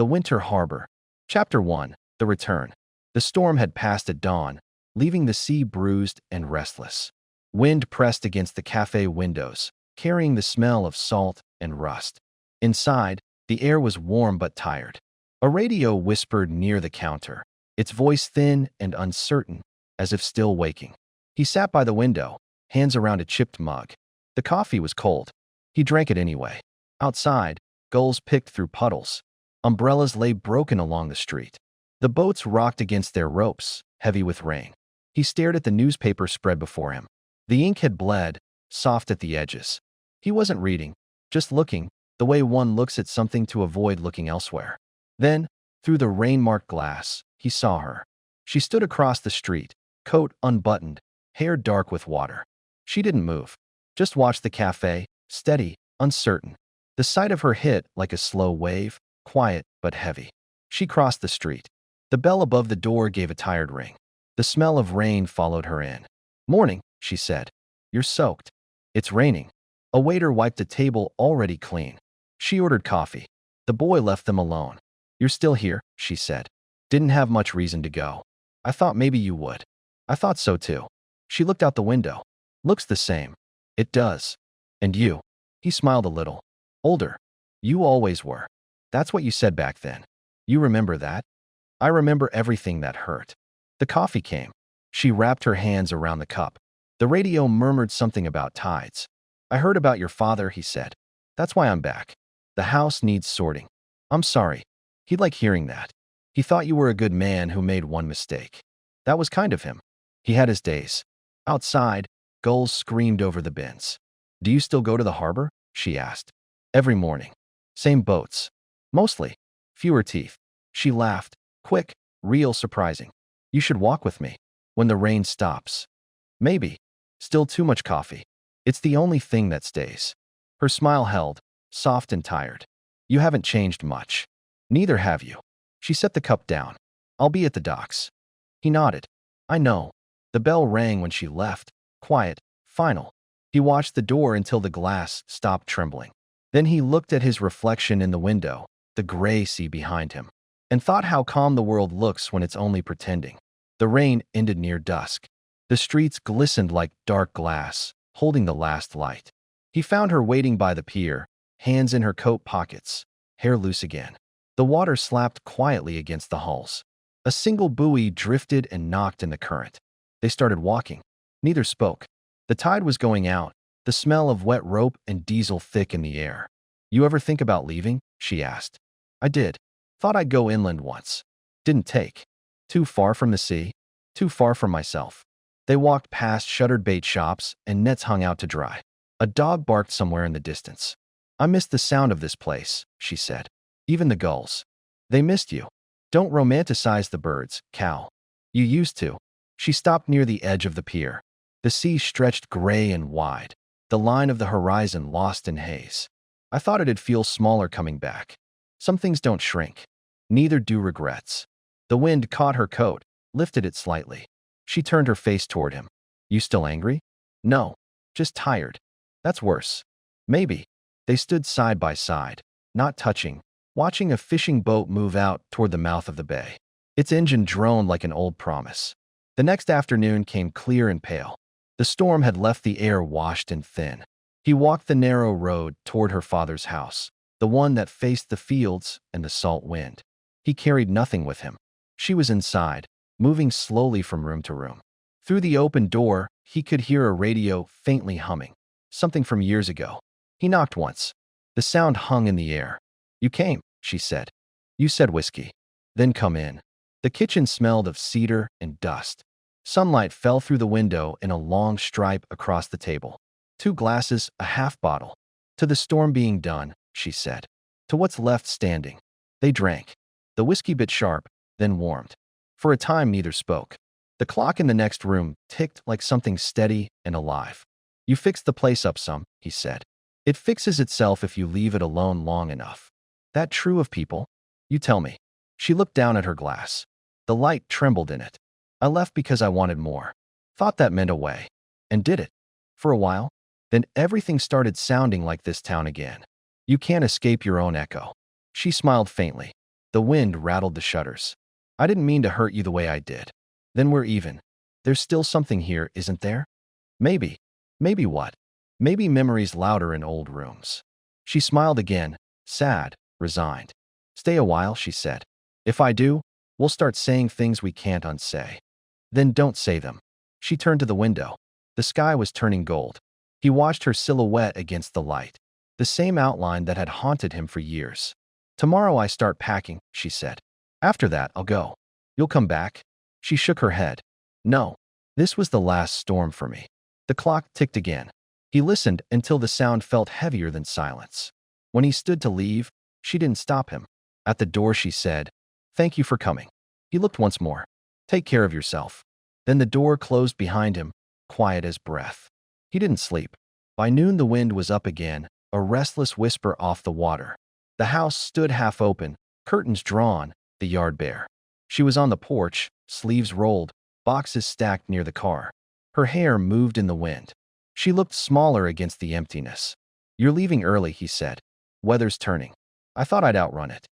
The Winter Harbor. Chapter 1. The Return. The storm had passed at dawn, leaving the sea bruised and restless. Wind pressed against the cafe windows, carrying the smell of salt and rust. Inside, the air was warm but tired. A radio whispered near the counter, its voice thin and uncertain, as if still waking. He sat by the window, hands around a chipped mug. The coffee was cold. He drank it anyway. Outside, gulls picked through puddles. Umbrellas lay broken along the street. The boats rocked against their ropes, heavy with rain. He stared at the newspaper spread before him. The ink had bled, soft at the edges. He wasn't reading, just looking, the way one looks at something to avoid looking elsewhere. Then, through the rain-marked glass, he saw her. She stood across the street, coat unbuttoned, hair dark with water. She didn't move, just watched the cafe, steady, uncertain. The sight of her hit like a slow wave, quiet but heavy. She crossed the street. The bell above the door gave a tired ring. The smell of rain followed her in. "Morning," she said. "You're soaked." "It's raining." A waiter wiped a table already clean. She ordered coffee. The boy left them alone. "You're still here," she said. "Didn't have much reason to go. I thought maybe you would." "I thought so too." She looked out the window. "Looks the same." "It does." "And you?" He smiled a little. "Older. You always were. That's what you said back then. You remember that?" "I remember everything that hurt." The coffee came. She wrapped her hands around the cup. The radio murmured something about tides. "I heard about your father," he said. "That's why I'm back. The house needs sorting." "I'm sorry." He'd like hearing that. He thought you were a good man who made one mistake. That was kind of him. He had his days. Outside, gulls screamed over the bins. "Do you still go to the harbor?" she asked. "Every morning." "Same boats?" "Mostly. Fewer teeth." She laughed. "Quick, real surprising. You should walk with me. When the rain stops." "Maybe." Still too much coffee. "It's the only thing that stays." Her smile held, soft and tired. "You haven't changed much." "Neither have you." She set the cup down. "I'll be at the docks." He nodded. "I know." The bell rang when she left. Quiet, final. He watched the door until the glass stopped trembling. Then he looked at his reflection in the window, the gray sea behind him, and thought how calm the world looks when it's only pretending. The rain ended near dusk. The streets glistened like dark glass, holding the last light. He found her waiting by the pier, hands in her coat pockets, hair loose again. The water slapped quietly against the hulls. A single buoy drifted and knocked in the current. They started walking. Neither spoke. The tide was going out, the smell of wet rope and diesel thick in the air. "You ever think about leaving?" she asked. "I did. Thought I'd go inland once. Didn't take. Too far from the sea. Too far from myself." They walked past shuttered bait shops and nets hung out to dry. A dog barked somewhere in the distance. "I missed the sound of this place," she said. "Even the gulls." "They missed you." "Don't romanticize the birds, Cal. You used to." She stopped near the edge of the pier. The sea stretched gray and wide, the line of the horizon lost in haze. "I thought it'd feel smaller coming back. Some things don't shrink. Neither do regrets." The wind caught her coat, lifted it slightly. She turned her face toward him. "You still angry?" "No. Just tired." "That's worse." "Maybe." They stood side by side, not touching, watching a fishing boat move out toward the mouth of the bay. Its engine droned like an old promise. The next afternoon came clear and pale. The storm had left the air washed and thin. He walked the narrow road toward her father's house, the one that faced the fields and the salt wind. He carried nothing with him. She was inside, moving slowly from room to room. Through the open door, he could hear a radio faintly humming, something from years ago. He knocked once. The sound hung in the air. "You came," she said. "You said whiskey." "Then come in." The kitchen smelled of cedar and dust. Sunlight fell through the window in a long stripe across the table. 2 glasses, a half bottle. "To the storm being done," she said. "To what's left standing." They drank. The whiskey bit sharp, then warmed. For a time neither spoke. The clock in the next room ticked like something steady and alive. "You fixed the place up some," he said. "It fixes itself if you leave it alone long enough." "That true of people?" "You tell me." She looked down at her glass. The light trembled in it. "I left because I wanted more. Thought that meant a way. And did it. For a while. Then everything started sounding like this town again. You can't escape your own echo." She smiled faintly. The wind rattled the shutters. I didn't mean to hurt you the way I did. Then we're even. There's still something here, isn't there? Maybe. Maybe what? Maybe memories louder in old rooms. She smiled again, sad, resigned. Stay a while, she said. If I do, we'll start saying things we can't unsay. Then don't say them. She turned to the window. The sky was turning gold. He watched her silhouette against the light, the same outline that had haunted him for years. Tomorrow I start packing, she said. After that, I'll go. You'll come back? She shook her head. No. This was the last storm for me. The clock ticked again. He listened until the sound felt heavier than silence. When he stood to leave, she didn't stop him. At the door, she said, "Thank you for coming." He looked once more. "Take care of yourself." Then the door closed behind him, quiet as breath. He didn't sleep. By noon, the wind was up again, a restless whisper off the water. The house stood half open, curtains drawn, the yard bare. She was on the porch, sleeves rolled, boxes stacked near the car. Her hair moved in the wind. She looked smaller against the emptiness. "You're leaving early," he said. "Weather's turning. I thought I'd outrun it.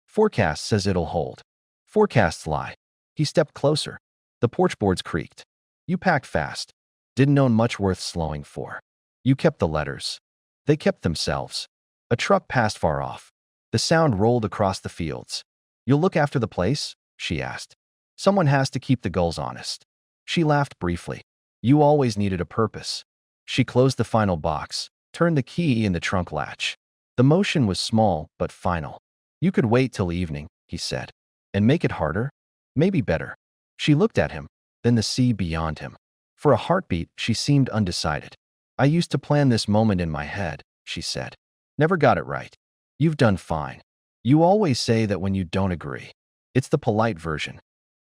Forecast says it'll hold." "Forecasts lie." He stepped closer. The porch boards creaked. "You packed fast. Didn't own much worth slowing for. You kept the letters." They kept themselves. A truck passed far off. The sound rolled across the fields. "You'll look after the place?" she asked. "Someone has to keep the gulls honest." She laughed briefly. "You always needed a purpose." She closed the final box, turned the key in the trunk latch. The motion was small but final. "You could wait till evening," he said. "And make it harder? Maybe better." She looked at him, then the sea beyond him. For a heartbeat, she seemed undecided. "I used to plan this moment in my head," she said. "Never got it right." "You've done fine. You always say that when you don't agree. It's the polite version."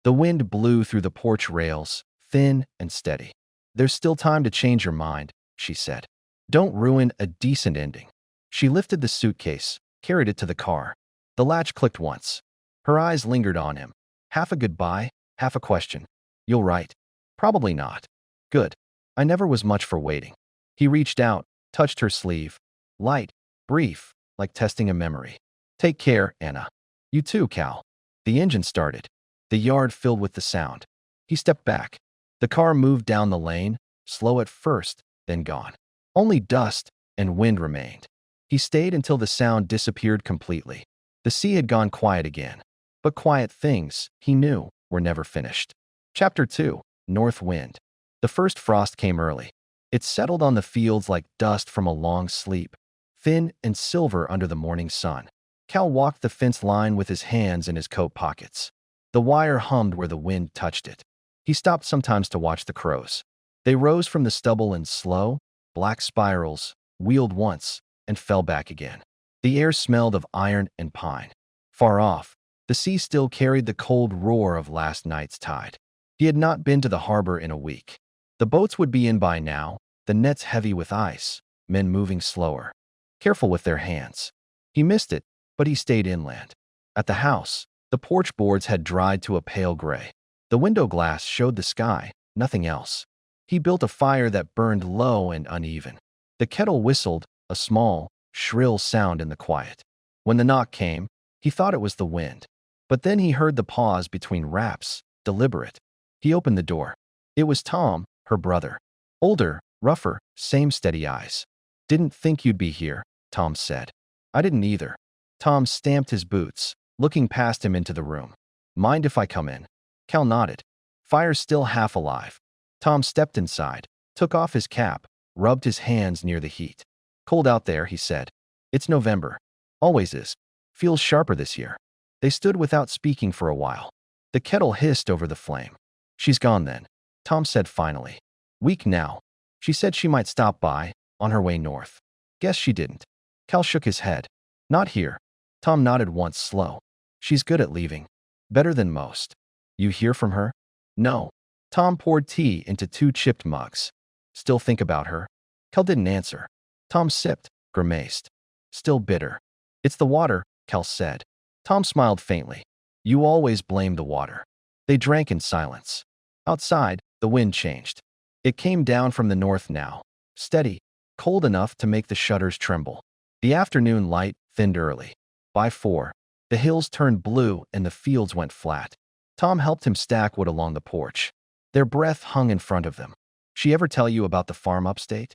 The wind blew through the porch rails, thin and steady. "There's still time to change your mind," she said. "Don't ruin a decent ending." She lifted the suitcase, carried it to the car. The latch clicked once. Her eyes lingered on him. Half a goodbye, half a question. "You'll write?" "Probably not." "Good. I never was much for waiting." He reached out, touched her sleeve. Light, brief, like testing a memory. "Take care, Anna." "You too, Cal." The engine started. The yard filled with the sound. He stepped back. The car moved down the lane, slow at first, then gone. Only dust and wind remained. He stayed until the sound disappeared completely. The sea had gone quiet again. But quiet things, he knew, were never finished. Chapter 2. North Wind. The first frost came early. It settled on the fields like dust from a long sleep, thin and silver under the morning sun. Cal walked the fence line with his hands in his coat pockets. The wire hummed where the wind touched it. He stopped sometimes to watch the crows. They rose from the stubble in slow, black spirals, wheeled once, and fell back again. The air smelled of iron and pine. Far off, the sea still carried the cold roar of last night's tide. He had not been to the harbor in a week. The boats would be in by now, the nets heavy with ice, men moving slower, careful with their hands. He missed it, but he stayed inland. At the house, the porch boards had dried to a pale gray. The window glass showed the sky, nothing else. He built a fire that burned low and uneven. The kettle whistled, a small, shrill sound in the quiet. When the knock came, he thought it was the wind. But then he heard the pause between raps, deliberate. He opened the door. It was Tom, her brother. Older, rougher, same steady eyes. "Didn't think you'd be here," Tom said. "I didn't either." Tom stamped his boots, looking past him into the room. "Mind if I come in?" Cal nodded. Fire still half alive. Tom stepped inside, took off his cap, rubbed his hands near the heat. "Cold out there," he said. "It's November. Always is. Feels sharper this year." They stood without speaking for a while. The kettle hissed over the flame. "She's gone then," Tom said finally. "Week now. She said she might stop by, on her way north." "Guess she didn't." Cal shook his head. "Not here." Tom nodded once, slow. "She's good at leaving. Better than most." "You hear from her?" "No." Tom poured tea into 2 chipped mugs. "Still think about her?" Cal didn't answer. Tom sipped, grimaced. "Still bitter." "It's the water," Cal said. Tom smiled faintly. "You always blame the water." They drank in silence. Outside, the wind changed. It came down from the north now, steady, cold enough to make the shutters tremble. The afternoon light thinned early. By 4, The hills turned blue and the fields went flat. Tom helped him stack wood along the porch. Their breath hung in front of them. "She ever tell you about the farm upstate?"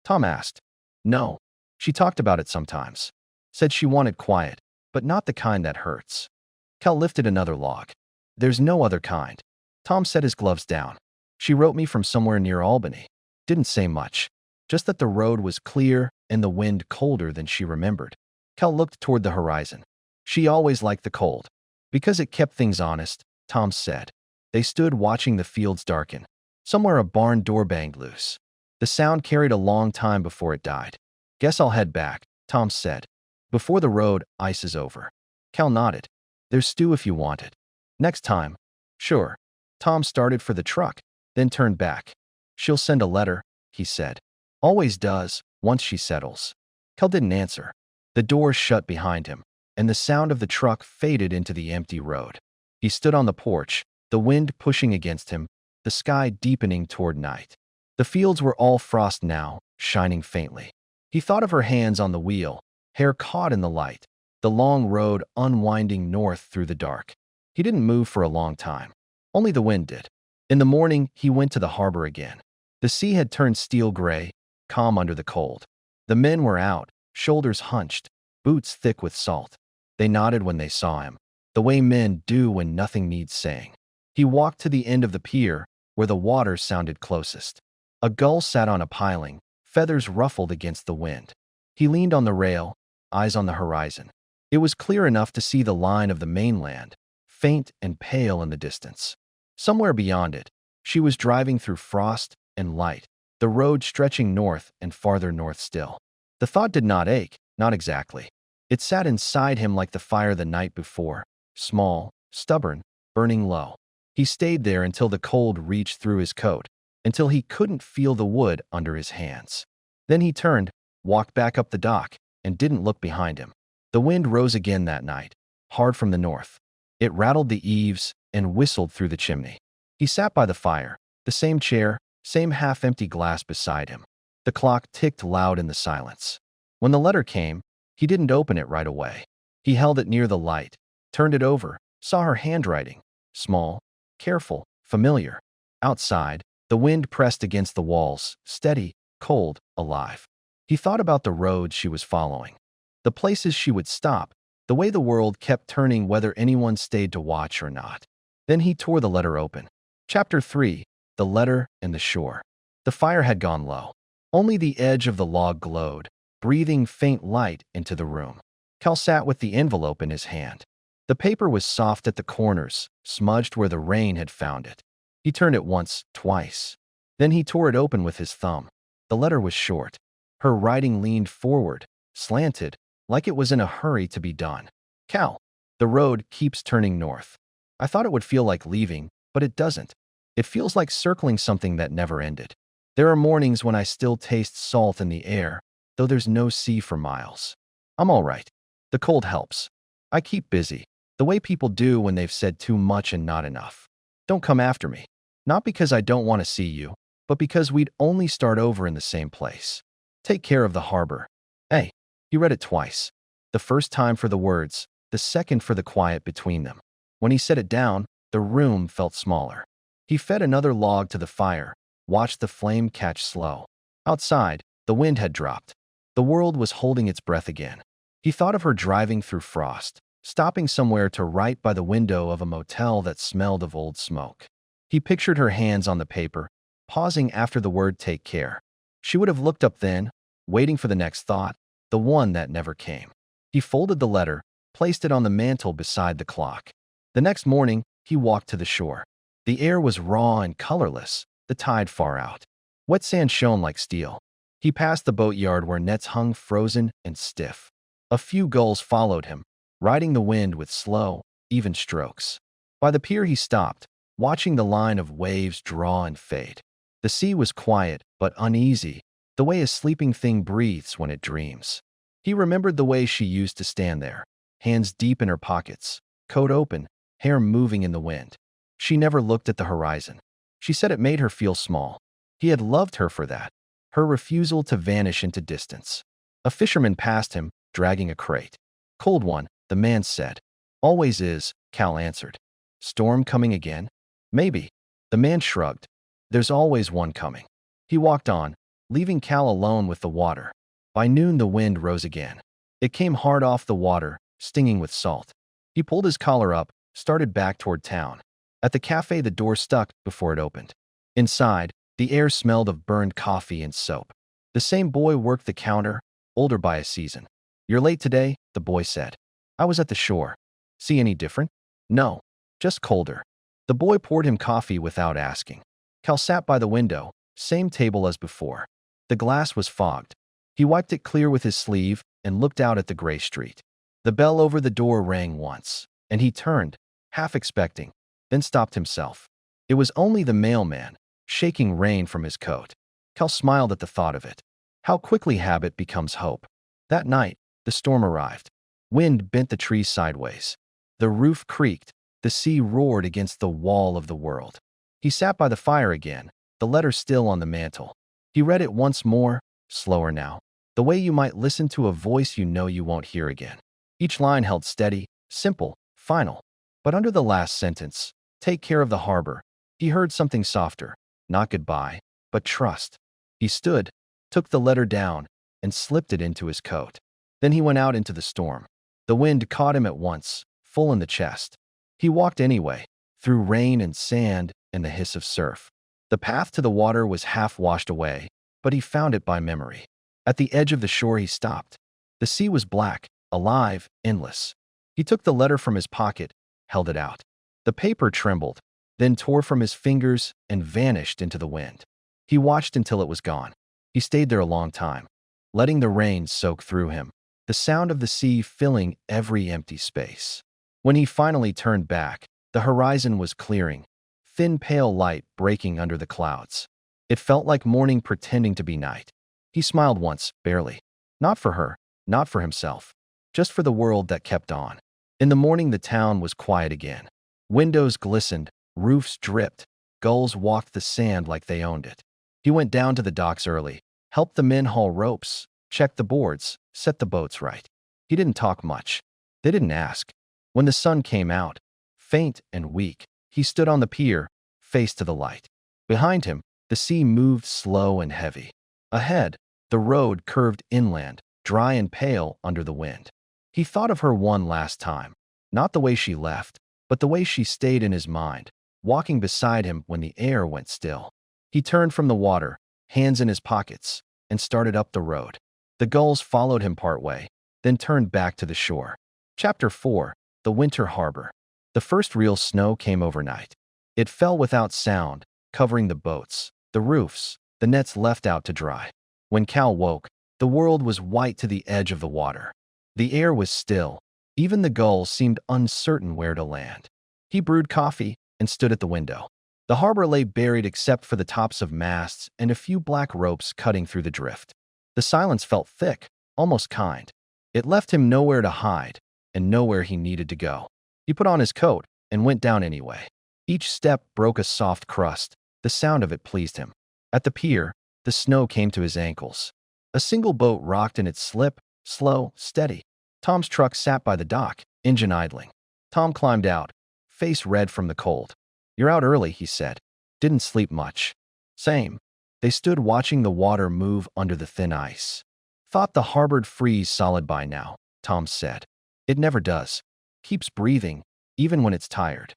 Tom asked. "No. She talked about it sometimes. Said she wanted quiet, but not the kind that hurts." Cal lifted another log. "There's no other kind." Tom set his gloves down. "She wrote me from somewhere near Albany. Didn't say much. Just that the road was clear and the wind colder than she remembered." Cal looked toward the horizon. "She always liked the cold. Because it kept things honest," Tom said. They stood watching the fields darken. Somewhere a barn door banged loose. The sound carried a long time before it died. "Guess I'll head back," Tom said. "Before the road ices over." Cal nodded. "There's stew if you want it." "Next time." "Sure." Tom started for the truck, then turned back. "She'll send a letter," he said. "Always does, once she settles." Cal didn't answer. The door shut behind him, and the sound of the truck faded into the empty road. He stood on the porch, the wind pushing against him, the sky deepening toward night. The fields were all frost now, shining faintly. He thought of her hands on the wheel, hair caught in the light, the long road unwinding north through the dark. He didn't move for a long time. Only the wind did. In the morning, he went to the harbor again. The sea had turned steel gray, calm under the cold. The men were out, shoulders hunched, boots thick with salt. They nodded when they saw him, the way men do when nothing needs saying. He walked to the end of the pier, where the water sounded closest. A gull sat on a piling, feathers ruffled against the wind. He leaned on the rail, eyes on the horizon. It was clear enough to see the line of the mainland, faint and pale in the distance. Somewhere beyond it, she was driving through frost and light, the road stretching north and farther north still. The thought did not ache, not exactly. It sat inside him like the fire the night before, small, stubborn, burning low. He stayed there until the cold reached through his coat, until he couldn't feel the wood under his hands. Then he turned, walked back up the dock, and didn't look behind him. The wind rose again that night, hard from the north. It rattled the eaves and whistled through the chimney. He sat by the fire, the same chair, same half-empty glass beside him. The clock ticked loud in the silence. When the letter came, he didn't open it right away. He held it near the light, turned it over, saw her handwriting, small, careful, familiar. Outside, the wind pressed against the walls, steady, cold, alive. He thought about the roads she was following, the places she would stop, the way the world kept turning whether anyone stayed to watch or not. Then he tore the letter open. Chapter 3, The Letter and the Shore. The fire had gone low. Only the edge of the log glowed, breathing faint light into the room. Cal sat with the envelope in his hand. The paper was soft at the corners, smudged where the rain had found it. He turned it once, twice. Then he tore it open with his thumb. The letter was short. Her writing leaned forward, slanted, like it was in a hurry to be done. "Cal, the road keeps turning north. I thought it would feel like leaving, but it doesn't. It feels like circling something that never ended. There are mornings when I still taste salt in the air, though there's no sea for miles. I'm all right. The cold helps. I keep busy, the way people do when they've said too much and not enough. Don't come after me. Not because I don't want to see you, but because we'd only start over in the same place. Take care of the harbor." Hey, he read it twice. The first time for the words, the second for the quiet between them. When he set it down, the room felt smaller. He fed another log to the fire, watched the flame catch slow. Outside, the wind had dropped. The world was holding its breath again. He thought of her driving through frost, stopping somewhere to write by the window of a motel that smelled of old smoke. He pictured her hands on the paper, pausing after the word "take care." She would have looked up then, waiting for the next thought, the one that never came. He folded the letter, placed it on the mantel beside the clock. The next morning, he walked to the shore. The air was raw and colorless, the tide far out. Wet sand shone like steel. He passed the boatyard where nets hung frozen and stiff. A few gulls followed him, riding the wind with slow, even strokes. By the pier he stopped, watching the line of waves draw and fade. The sea was quiet but uneasy, the way a sleeping thing breathes when it dreams. He remembered the way she used to stand there, hands deep in her pockets, coat open, hair moving in the wind. She never looked at the horizon. She said it made her feel small. He had loved her for that, her refusal to vanish into distance. A fisherman passed him, dragging a crate. "Cold one," the man said. Always is, Cal answered. Storm coming again? Maybe. The man shrugged. There's always one coming. He walked on, leaving Cal alone with the water. By noon the wind rose again. It came hard off the water, stinging with salt. He pulled his collar up, started back toward town. At the cafe the door stuck before it opened. Inside, the air smelled of burned coffee and soap. The same boy worked the counter, older by a season. You're late today, the boy said. I was at the shore. See any different? No, just colder. The boy poured him coffee without asking. Cal sat by the window, same table as before. The glass was fogged. He wiped it clear with his sleeve and looked out at the gray street. The bell over the door rang once, and he turned, half expecting, then stopped himself. It was only the mailman, shaking rain from his coat. Cal smiled at the thought of it. How quickly habit becomes hope. That night, the storm arrived. Wind bent the trees sideways. The roof creaked. The sea roared against the wall of the world. He sat by the fire again, the letter still on the mantel. He read it once more, slower now, the way you might listen to a voice you know you won't hear again. Each line held steady, simple, final. But under the last sentence, take care of the harbor, he heard something softer, not goodbye, but trust. He stood, took the letter down, and slipped it into his coat. Then he went out into the storm. The wind caught him at once, full in the chest. He walked anyway, through rain and sand and the hiss of surf. The path to the water was half washed away, but he found it by memory. At the edge of the shore he stopped. The sea was black, alive, endless. He took the letter from his pocket, held it out. The paper trembled, then tore from his fingers and vanished into the wind. He watched until it was gone. He stayed there a long time, letting the rain soak through him, the sound of the sea filling every empty space. When he finally turned back, the horizon was clearing, thin pale light breaking under the clouds. It felt like morning pretending to be night. He smiled once, barely. Not for her, not for himself, just for the world that kept on. In the morning the town was quiet again. Windows glistened, roofs dripped, gulls walked the sand like they owned it. He went down to the docks early, helped the men haul ropes, checked the boards, set the boats right. He didn't talk much. They didn't ask. When the sun came out, faint and weak, he stood on the pier, face to the light. Behind him, the sea moved slow and heavy. Ahead, the road curved inland, dry and pale under the wind. He thought of her one last time, not the way she left, but the way she stayed in his mind, walking beside him when the air went still. He turned from the water, hands in his pockets, and started up the road. The gulls followed him part way, then turned back to the shore. Chapter 4. The Winter Harbor. The first real snow came overnight. It fell without sound, covering the boats, the roofs, the nets left out to dry. When Cal woke, the world was white to the edge of the water. The air was still. Even the gulls seemed uncertain where to land. He brewed coffee and stood at the window. The harbor lay buried except for the tops of masts and a few black ropes cutting through the drift. The silence felt thick, almost kind. It left him nowhere to hide and nowhere he needed to go. He put on his coat and went down anyway. Each step broke a soft crust. The sound of it pleased him. At the pier, the snow came to his ankles. A single boat rocked in its slip, slow, steady. Tom's truck sat by the dock, engine idling. Tom climbed out, face red from the cold. You're out early, he said. Didn't sleep much. Same. They stood watching the water move under the thin ice. Thought the harbor'd freeze solid by now, Tom said. It never does. Keeps breathing, even when it's tired.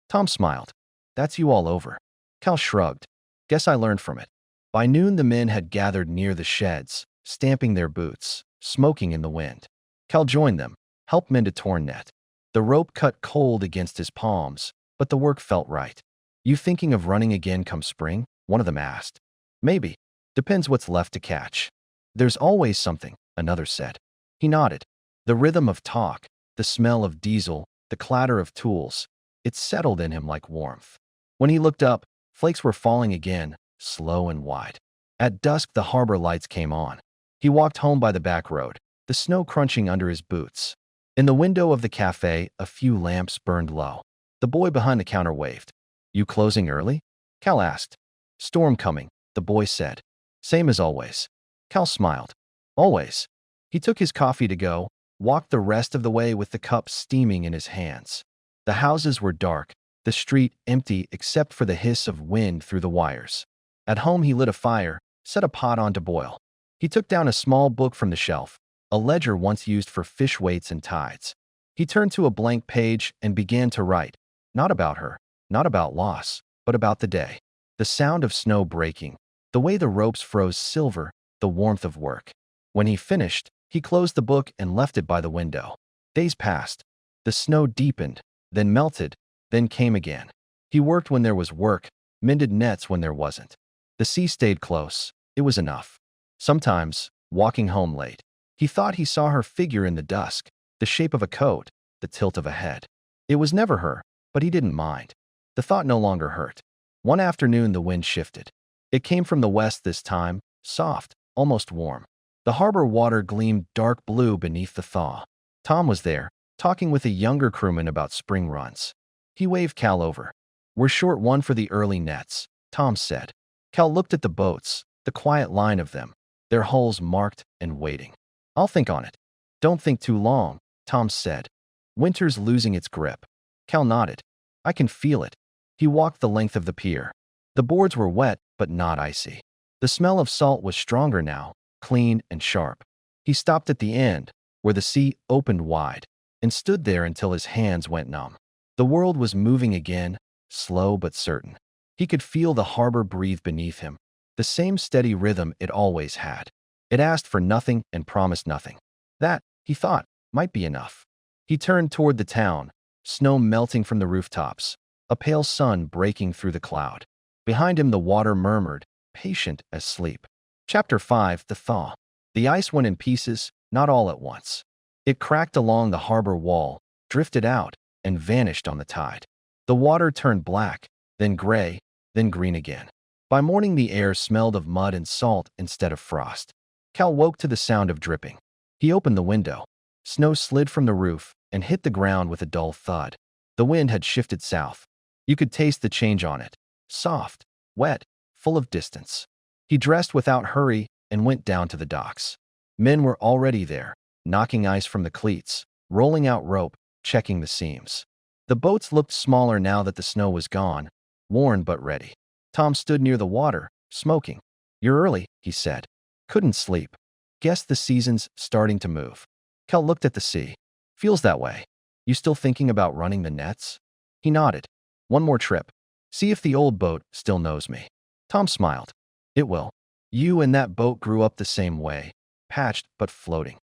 Tom smiled. That's you all over. Cal shrugged. Guess I learned from it. By noon the men had gathered near the sheds, stamping their boots, smoking in the wind. Cal joined them, helped mend a torn net. The rope cut cold against his palms, but the work felt right. You thinking of running again come spring? One of them asked. Maybe. Depends what's left to catch. There's always something, another said. He nodded. The rhythm of talk, the smell of diesel, the clatter of tools, it settled in him like warmth. When he looked up, flakes were falling again, slow and wide. At dusk the harbor lights came on. He walked home by the back road, the snow crunching under his boots. In the window of the cafe, a few lamps burned low. The boy behind the counter waved. You closing early? Cal asked. Storm coming, the boy said. Same as always. Cal smiled. Always. He took his coffee to go, walked the rest of the way with the cup steaming in his hands. The houses were dark, the street empty except for the hiss of wind through the wires. At home he lit a fire, set a pot on to boil. He took down a small book from the shelf, a ledger once used for fish weights and tides. He turned to a blank page and began to write, not about her, not about loss, but about the day. The sound of snow breaking, the way the ropes froze silver, the warmth of work. When he finished, he closed the book and left it by the window. Days passed. The snow deepened, then melted, then came again. He worked when there was work, mended nets when there wasn't. The sea stayed close. It was enough. Sometimes, walking home late, he thought he saw her figure in the dusk, the shape of a coat, the tilt of a head. It was never her, but he didn't mind. The thought no longer hurt. One afternoon the wind shifted. It came from the west this time, soft, almost warm. The harbor water gleamed dark blue beneath the thaw. Tom was there, talking with a younger crewman about spring runs. He waved Cal over. "We're short one for the early nets," Tom said. Cal looked at the boats, the quiet line of them, their hulls marked and waiting. "I'll think on it." "Don't think too long," Tom said. "Winter's losing its grip." Cal nodded. "I can feel it." He walked the length of the pier. The boards were wet, but not icy. The smell of salt was stronger now, clean and sharp. He stopped at the end, where the sea opened wide, and stood there until his hands went numb. The world was moving again, slow but certain. He could feel the harbor breathe beneath him, the same steady rhythm it always had. It asked for nothing and promised nothing. That, he thought, might be enough. He turned toward the town, snow melting from the rooftops, a pale sun breaking through the cloud. Behind him the water murmured, patient as sleep. Chapter 5: The Thaw. The ice went in pieces, not all at once. It cracked along the harbor wall, drifted out, and vanished on the tide. The water turned black, then gray, then green again. By morning the air smelled of mud and salt instead of frost. Cal woke to the sound of dripping. He opened the window. Snow slid from the roof and hit the ground with a dull thud. The wind had shifted south. You could taste the change on it. Soft, wet, full of distance. He dressed without hurry and went down to the docks. Men were already there, knocking ice from the cleats, rolling out rope, checking the seams. The boats looked smaller now that the snow was gone, worn but ready. Tom stood near the water, smoking. "You're early," he said. "Couldn't sleep. Guess the season's starting to move." Cal looked at the sea. "Feels that way. You still thinking about running the nets?" He nodded. "One more trip. See if the old boat still knows me." Tom smiled. "It will. You and that boat grew up the same way, patched but floating."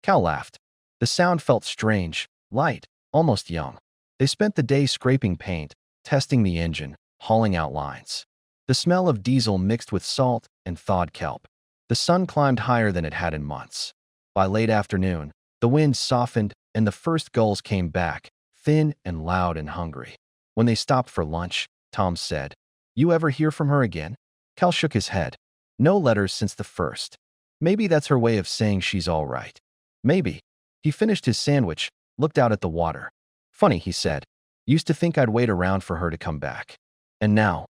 Cal laughed. The sound felt strange, light, almost young. They spent the day scraping paint, testing the engine, hauling out lines. The smell of diesel mixed with salt and thawed kelp. The sun climbed higher than it had in months. By late afternoon, the wind softened and the first gulls came back, thin and loud and hungry. When they stopped for lunch, Tom said, "You ever hear from her again?" Cal shook his head. "No letters since the first. Maybe that's her way of saying she's all right. Maybe." He finished his sandwich, looked out at the water. "Funny," he said. "Used to think I'd wait around for her to come back. And now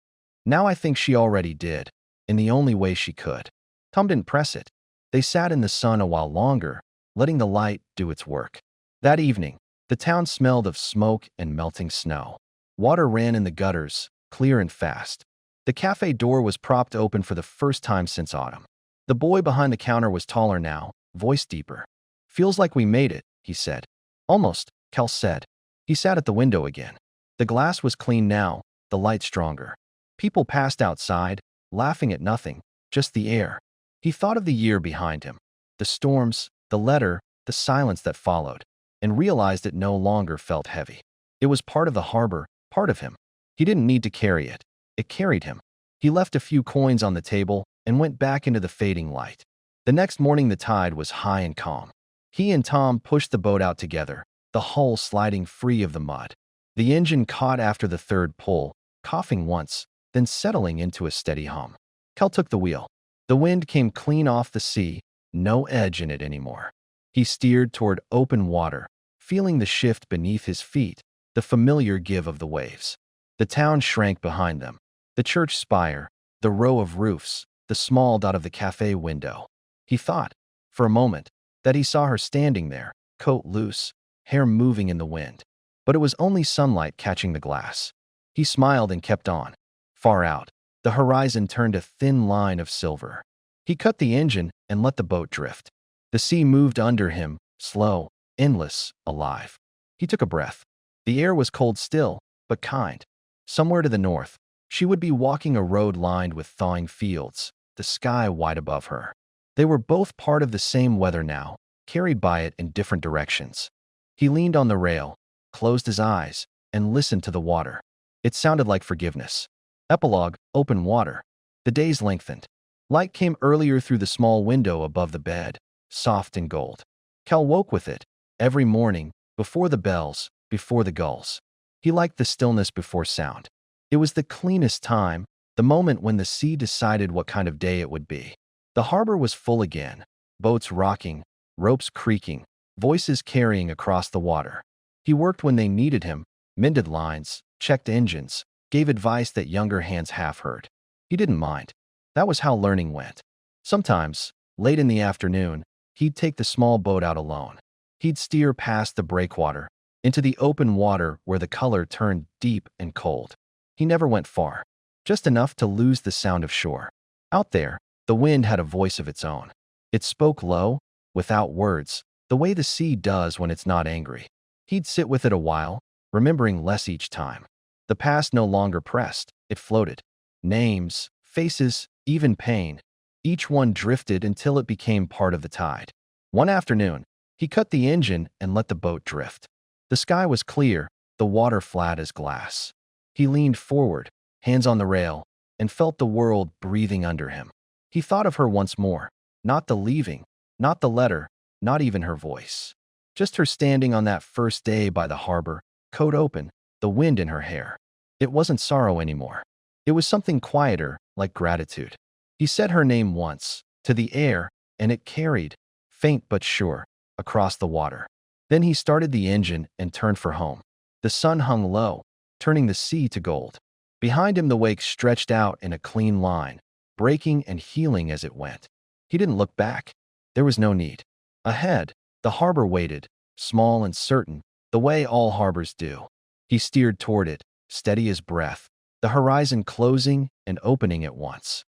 I think she already did, in the only way she could." Tom didn't press it. They sat in the sun a while longer, letting the light do its work. That evening, the town smelled of smoke and melting snow. Water ran in the gutters, clear and fast. The cafe door was propped open for the first time since autumn. The boy behind the counter was taller now, voice deeper. "Feels like we made it," he said. "Almost," Cal said. He sat at the window again. The glass was clean now, the light stronger. People passed outside, laughing at nothing, just the air. He thought of the year behind him, the storms, the letter, the silence that followed, and realized it no longer felt heavy. It was part of the harbor, part of him. He didn't need to carry it. It carried him. He left a few coins on the table and went back into the fading light. The next morning the tide was high and calm. He and Tom pushed the boat out together, the hull sliding free of the mud. The engine caught after the third pull, coughing once, then settling into a steady hum. Cal took the wheel. The wind came clean off the sea, no edge in it anymore. He steered toward open water, feeling the shift beneath his feet, the familiar give of the waves. The town shrank behind them. The church spire, the row of roofs, the small dot of the cafe window. He thought, for a moment, that he saw her standing there, coat loose, hair moving in the wind. But it was only sunlight catching the glass. He smiled and kept on. Far out, the horizon turned a thin line of silver. He cut the engine and let the boat drift. The sea moved under him, slow, endless, alive. He took a breath. The air was cold still, but kind. Somewhere to the north, she would be walking a road lined with thawing fields, the sky wide above her. They were both part of the same weather now, carried by it in different directions. He leaned on the rail, closed his eyes, and listened to the water. It sounded like forgiveness. Epilogue, open water. The days lengthened. Light came earlier through the small window above the bed, soft and gold. Cal woke with it, every morning, before the bells, before the gulls. He liked the stillness before sound. It was the cleanest time, the moment when the sea decided what kind of day it would be. The harbor was full again, boats rocking, ropes creaking, voices carrying across the water. He worked when they needed him, mended lines, checked engines, gave advice that younger hands half heard. He didn't mind. That was how learning went. Sometimes, late in the afternoon, he'd take the small boat out alone. He'd steer past the breakwater, into the open water where the color turned deep and cold. He never went far, just enough to lose the sound of shore. Out there, the wind had a voice of its own. It spoke low, without words, the way the sea does when it's not angry. He'd sit with it a while, remembering less each time. The past no longer pressed, it floated. Names, faces, even pain. Each one drifted until it became part of the tide. One afternoon, he cut the engine and let the boat drift. The sky was clear, the water flat as glass. He leaned forward, hands on the rail, and felt the world breathing under him. He thought of her once more, not the leaving, not the letter, not even her voice. Just her standing on that first day by the harbor, coat open, the wind in her hair. It wasn't sorrow anymore. It was something quieter, like gratitude. He said her name once, to the air, and it carried, faint but sure, across the water. Then he started the engine and turned for home. The sun hung low, turning the sea to gold. Behind him the wake stretched out in a clean line, breaking and healing as it went. He didn't look back. There was no need. Ahead, the harbor waited, small and certain, the way all harbors do. He steered toward it, steady as breath, the horizon closing and opening at once.